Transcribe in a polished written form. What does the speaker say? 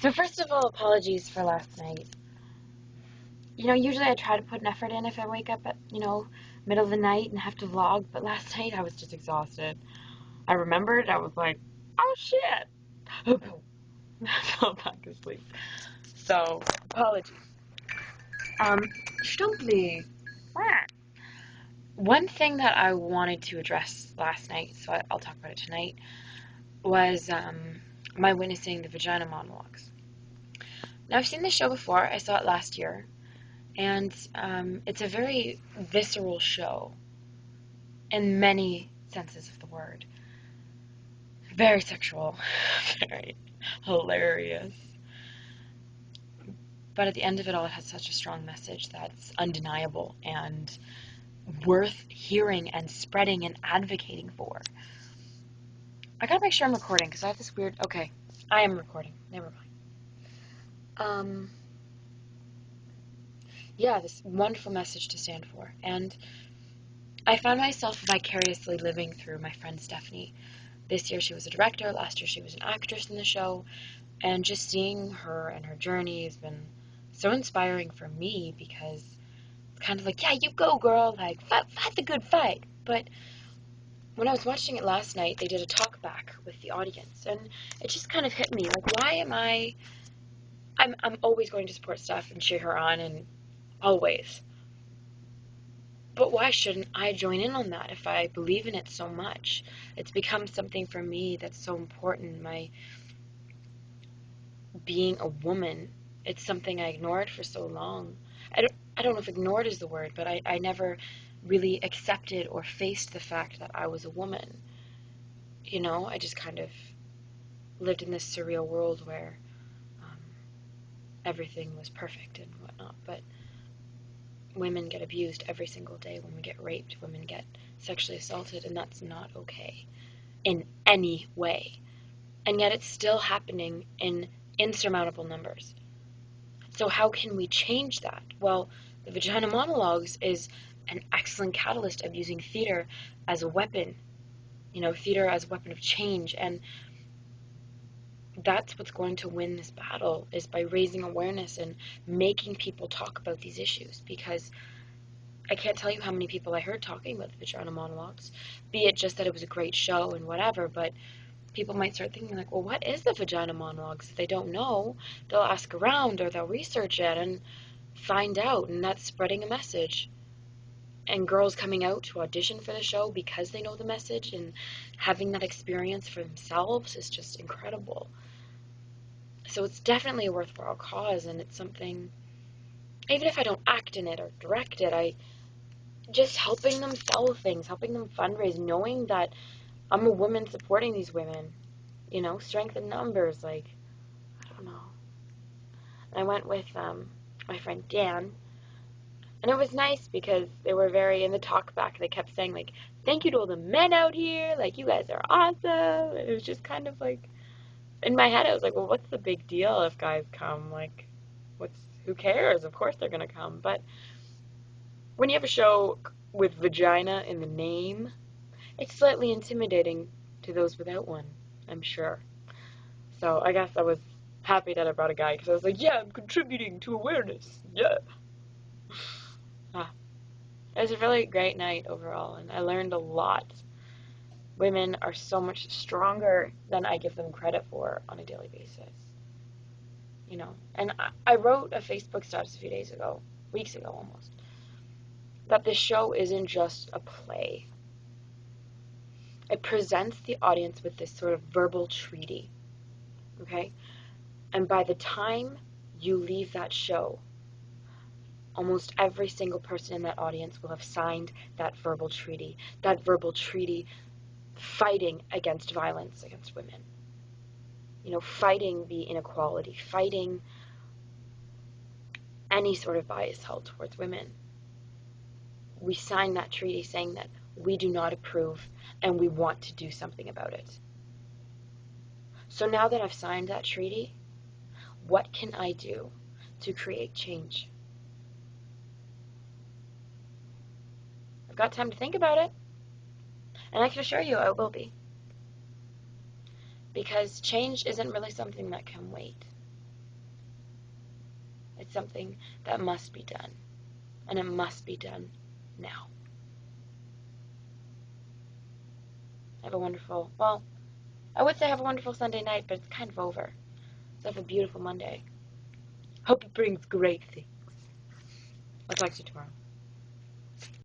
So first of all, apologies for last night. Usually I try to put an effort in if I wake up at, middle of the night and have to vlog, but last night I was just exhausted. I remembered, I was like, oh shit! I fell back asleep. So, apologies. Stumply. One thing that I wanted to address last night, so I'll talk about it tonight, was my witnessing the Vagina monologues. Now, I've seen this show before. I saw it last year. And it's a very visceral show in many senses of the word. Very sexual, very hilarious. But at the end of it all, it has such a strong message that's undeniable and worth hearing and spreading and advocating for. I gotta make sure I'm recording because I have this weird. Okay, I am recording. Never mind. Yeah, this wonderful message to stand for. And I found myself vicariously living through my friend Stephanie. This year she was a director, last year she was an actress in the show, and just seeing her and her journey has been so inspiring for me because it's kind of like, yeah, you go, girl, like, fight the good fight. But when I was watching it last night, they did a talk back with the audience, and it just kind of hit me, like, why am I'm always going to support Steph and cheer her on, and always. But why shouldn't I join in on that if I believe in it so much? It's become something for me that's so important. My being a woman, it's something I ignored for so long. I don't know if ignored is the word, but I never really accepted or faced the fact that I was a woman. I just kind of lived in this surreal world where everything was perfect and whatnot. But women get abused every single day. Women get raped. Women get sexually assaulted, and that's not okay in any way. And yet it's still happening in insurmountable numbers. So how can we change that? Well, the Vagina Monologues is an excellent catalyst of using theater as a weapon, theater as a weapon of change. And that's what's going to win this battle, is by raising awareness and making people talk about these issues. Because I can't tell you how many people I heard talking about the Vagina Monologues, be it just that it was a great show and whatever, but people might start thinking like, well, what is the Vagina Monologues? If they don't know, they'll ask around or they'll research it and find out, and that's spreading a message. And girls coming out to audition for the show because they know the message and having that experience for themselves is just incredible. So it's definitely a worthwhile cause, and it's something, even if I don't act in it or direct it, I just helping them sell things, helping them fundraise, knowing that I'm a woman supporting these women, strength in numbers, like, I don't know. And I went with my friend Dan, and it was nice because they were very, in the talk back, they kept saying, like, thank you to all the men out here, like, you guys are awesome. And it was just kind of like, in my head, I was like, well, what's the big deal if guys come? Like, who cares? Of course they're going to come. But when you have a show with vagina in the name, it's slightly intimidating to those without one, I'm sure. So I guess I was happy that I brought a guy because I was like, yeah, I'm contributing to awareness. Yeah. It was a really great night overall, and I learned a lot. Women are so much stronger than I give them credit for on a daily basis. And I wrote a Facebook status a few days ago, weeks ago almost, that this show isn't just a play. It presents the audience with this sort of verbal treaty, okay? And by the time you leave that show, almost every single person in that audience will have signed that verbal treaty fighting against violence against women. Fighting the inequality, fighting any sort of bias held towards women. We signed that treaty saying that we do not approve and we want to do something about it. So now that I've signed that treaty, what can I do to create change? I've got time to think about it, and I can assure you I will be. Because change isn't really something that can wait. It's something that must be done. And it must be done now. Have a wonderful, well, I would say have a wonderful Sunday night, but it's kind of over. So have a beautiful Monday. Hope it brings great things. I'll talk to you tomorrow.